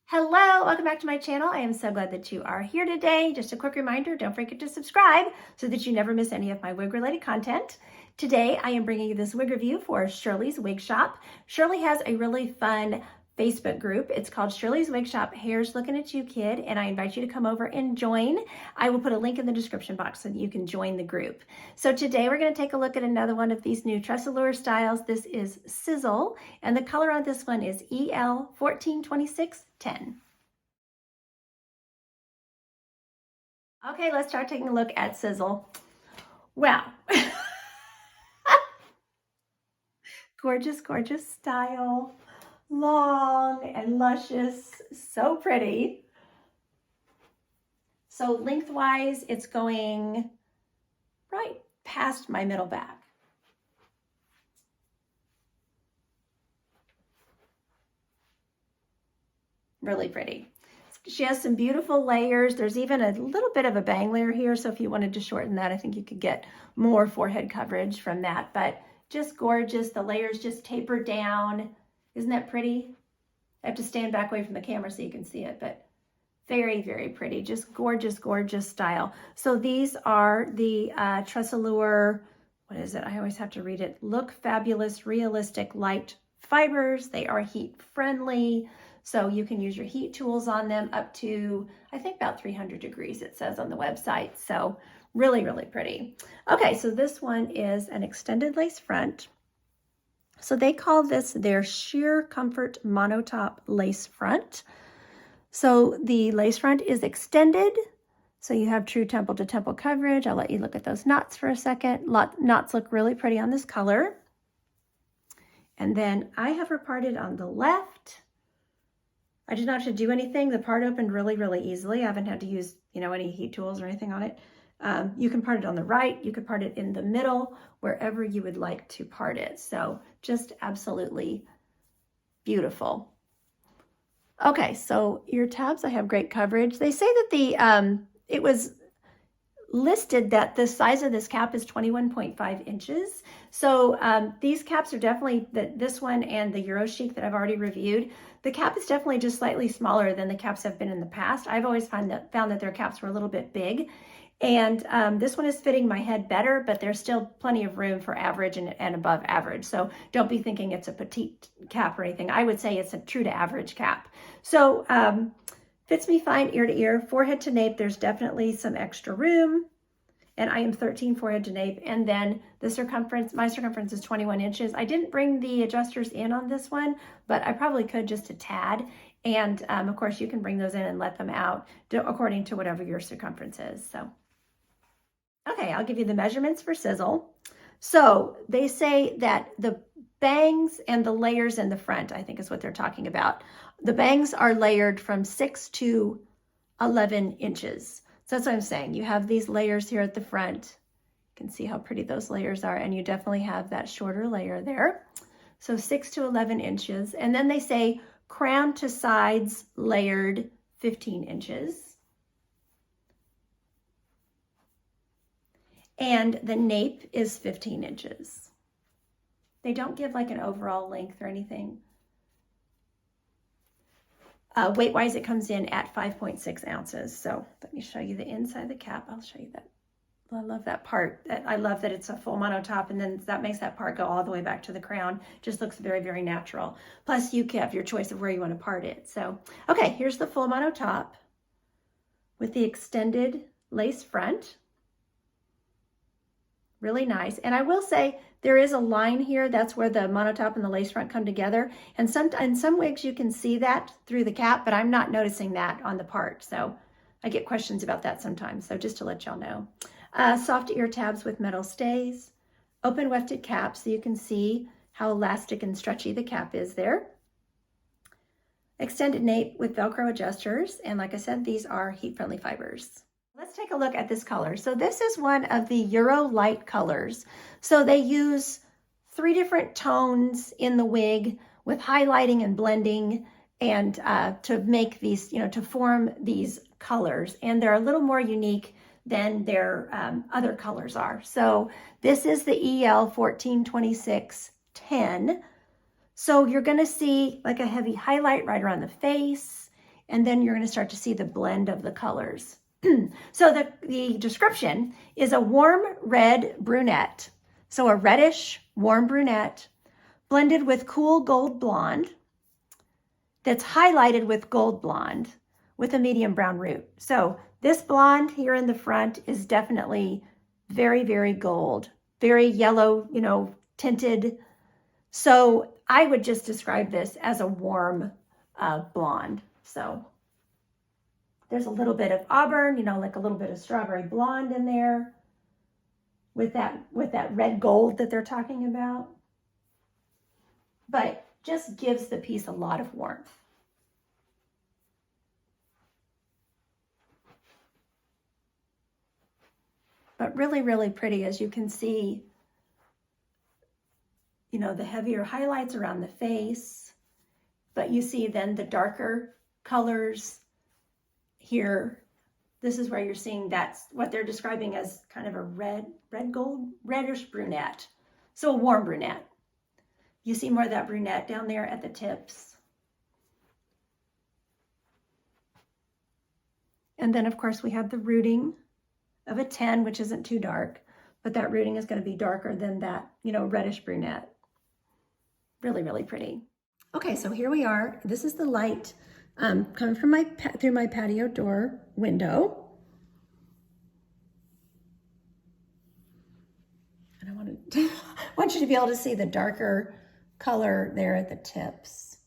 Hello, welcome back to my channel. I am so glad that you are here today. Just a quick reminder, don't forget to subscribe so that you never miss any of my wig related content. Today, I am bringing you this wig review for Shirley's Wig Shop. Shirley has a really fun Facebook group. It's called Shirley's Wig Shop, Hair's Looking at You, Kid, and I invite you to come over and join. I will put a link in the description box so that you can join the group. So today we're going to take a look at another one of these new TressAllure styles. This is Sizzle, and the color on this one is EL142610. Okay, let's start taking a look at Sizzle. Wow. Gorgeous, gorgeous style. Long and luscious, so pretty. So lengthwise, it's going right past my middle back. Really pretty. She has some beautiful layers. There's even a little bit of a bang layer here, so if you wanted to shorten that, I think you could get more forehead coverage from that, but just gorgeous. The layers just taper down. Isn't that pretty? I have to stand back away from the camera so you can see it, but very, very pretty. Just gorgeous, gorgeous style. So these are the TressAllure, what is it? I always have to read it. Look Fabulous Realistic Light Fibers. They are heat friendly. So you can use your heat tools on them up to, I think, about 300 degrees, it says on the website. So really, really pretty. Okay, so this one is an extended lace front. So they call this their Sheer Comfort Monotop Lace Front. So the lace front is extended. So you have true temple to temple coverage. I'll let you look at those knots for a second. Knots look really pretty on this color. And then I have her parted on the left. I did not have to do anything. The part opened really, really easily. I haven't had to use, any heat tools or anything on it. You can part it on the right. You could part it in the middle, wherever you would like to part it. So just absolutely beautiful. Okay, so ear tabs, I have great coverage. They say that it was listed that the size of this cap is 21.5 inches. So these caps are definitely, this one and the Euro Chic that I've already reviewed, the cap is definitely just slightly smaller than the caps have been in the past. I've always found that their caps were a little bit big. And this one is fitting my head better, but there's still plenty of room for average and above average. So don't be thinking it's a petite cap or anything. I would say it's a true to average cap. So fits me fine ear to ear. Forehead to nape, there's definitely some extra room. And I am 13 forehead to nape. And then the circumference, my circumference is 21 inches. I didn't bring the adjusters in on this one, but I probably could just a tad. And of course you can bring those in and let them out according to whatever your circumference is. So. Okay, I'll give you the measurements for Sizzle. So they say that the bangs and the layers in the front, I think is what they're talking about. The bangs are layered from 6 to 11 inches. So that's what I'm saying. You have these layers here at the front. You can see how pretty those layers are, and you definitely have that shorter layer there. So 6 to 11 inches. And then they say crown to sides layered 15 inches. And the nape is 15 inches. They don't give like an overall length or anything. Weight-wise, it comes in at 5.6 ounces. So let me show you the inside of the cap. I'll show you that. I love that part. I love that it's a full monotop, and then that makes that part go all the way back to the crown. Just looks very, very natural. Plus, you have your choice of where you want to part it. So, okay, here's the full monotop with the extended lace front. Really nice. And I will say there is a line here. That's where the monotop and the lace front come together. And in some wigs you can see that through the cap, but I'm not noticing that on the part. So I get questions about that sometimes. So just to let y'all know. Soft ear tabs with metal stays. Open wefted cap so you can see how elastic and stretchy the cap is there. Extended nape with Velcro adjusters. And like I said, these are heat-friendly fibers. Let's take a look at this color. So this is one of the Euro light colors. So they use 3 different tones in the wig with highlighting and blending and to make these, to form these colors. And they're a little more unique than their other colors are. So this is the EL142610. So you're gonna see like a heavy highlight right around the face. And then you're going to start to see the blend of the colors. So the description is a warm red brunette. So a reddish warm brunette blended with cool gold blonde that's highlighted with gold blonde with a medium brown root. So this blonde here in the front is definitely very, very gold, very yellow, you know, tinted. So I would just describe this as a warm blonde. So there's a little bit of auburn, you know, like a little bit of strawberry blonde in there with that red gold that they're talking about. But just gives the piece a lot of warmth. But really, really pretty, as you can see, you know, the heavier highlights around the face, but you see then the darker colors here. This is where you're seeing that's what they're describing as kind of a reddish brunette. So a warm brunette. You see more of that brunette down there at the tips. And then of course we have the rooting of a 10, which isn't too dark, but that rooting is going to be darker than that, you know, reddish brunette. Really, really pretty. Okay, so here we are. This is the light coming from through my patio door window. And I want you to be able to see the darker color there at the tips.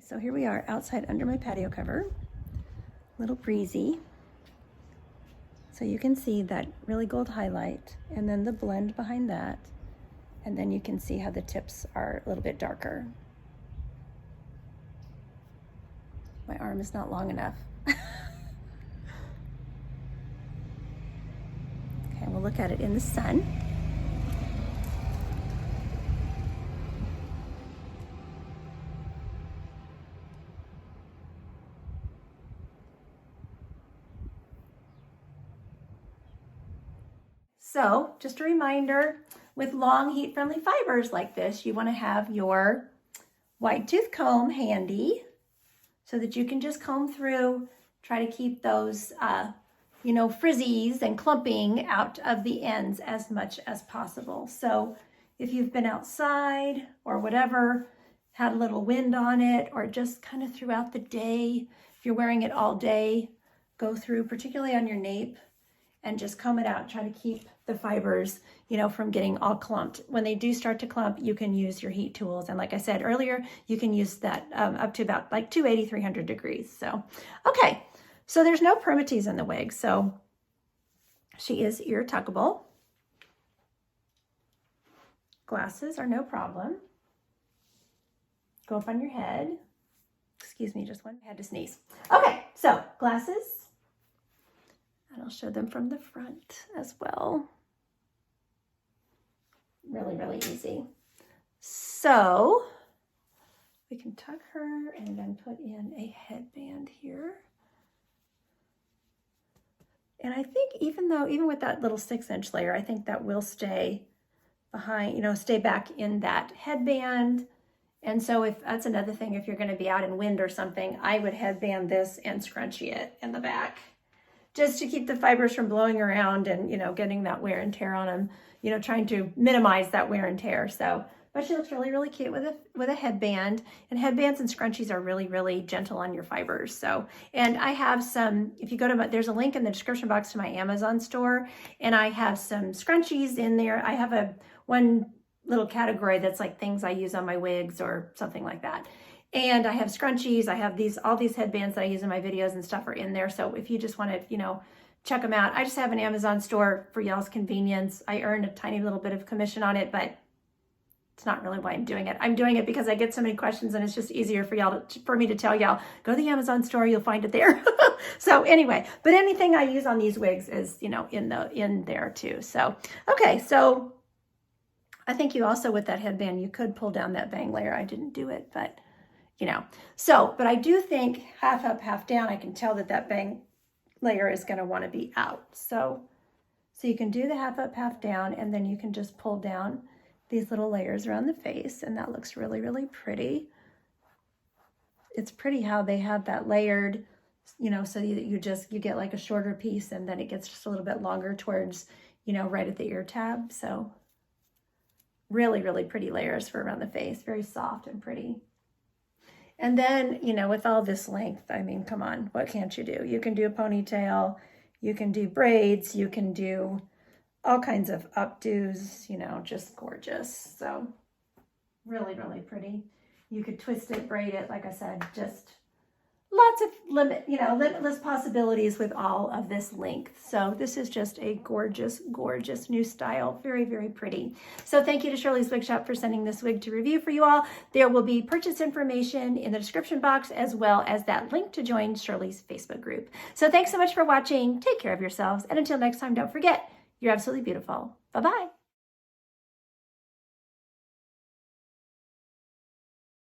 So here we are outside under my patio cover, a little breezy. So you can see that really gold highlight and then the blend behind that. And then you can see how the tips are a little bit darker. My arm is not long enough. Okay, we'll look at it in the sun. So just a reminder, with long heat-friendly fibers like this, you want to have your wide tooth comb handy so that you can just comb through, try to keep those, you know, frizzies and clumping out of the ends as much as possible. So if you've been outside or whatever, had a little wind on it, or just kind of throughout the day, if you're wearing it all day, go through, particularly on your nape, and just comb it out. Try to keep the fibers, you know, from getting all clumped. When they do start to clump, you can use your heat tools. And like I said earlier, you can use that up to about like 280, 300 degrees. So, okay. So there's no permatease in the wig. So she is ear tuckable. Glasses are no problem. Go up on your head. Excuse me, just one. I had to sneeze. Okay, so glasses. And I'll show them from the front as well. Really, really easy. So we can tuck her and then put in a headband here. And I think even with that little 6-inch layer, I think that will stay behind, you know, stay back in that headband. And so if that's another thing, if you're going to be out in wind or something, I would headband this and scrunchie it in the back, just to keep the fibers from blowing around and, you know, getting that wear and tear on them, you know, trying to minimize that wear and tear. So, but she looks really, really cute with a headband, and headbands and scrunchies are really, really gentle on your fibers. So, and I have some, if you go to there's a link in the description box to my Amazon store, and I have some scrunchies in there. I have one little category that's like things I use on my wigs or something like that. And I have scrunchies, I have all these headbands that I use in my videos and stuff are in there. So if you just want to, you know, check them out. I just have an Amazon store for y'all's convenience. I earn a tiny little bit of commission on it, but it's not really why I'm doing it. I'm doing it because I get so many questions, and it's just easier for me to tell y'all, go to the Amazon store, you'll find it there. So anyway, but anything I use on these wigs is, you know, in there too. So, okay. So I think you also, with that headband, you could pull down that bang layer. I didn't do it, but you know, so, but I do think half up, half down, I can tell that bang layer is going to want to be out. So So you can do the half up, half down, and then you can just pull down these little layers around the face, and that looks really, really pretty. It's pretty how they have that layered, you know, so you get like a shorter piece, and then it gets just a little bit longer towards, you know, right at the ear tab. So really, really pretty layers for around the face, very soft and pretty. And then, you know, with all this length, I mean, come on, what can't you do? You can do a ponytail, you can do braids, you can do all kinds of updos, you know, just gorgeous. So really, really pretty. You could twist it, braid it, like I said, just lots of limitless possibilities with all of this length. So this is just a gorgeous, gorgeous new style. Very, very pretty. So thank you to Shirley's Wig Shop for sending this wig to review for you all. There will be purchase information in the description box, as well as that link to join Shirley's Facebook group. So thanks so much for watching. Take care of yourselves. And until next time, don't forget, you're absolutely beautiful. Bye-bye.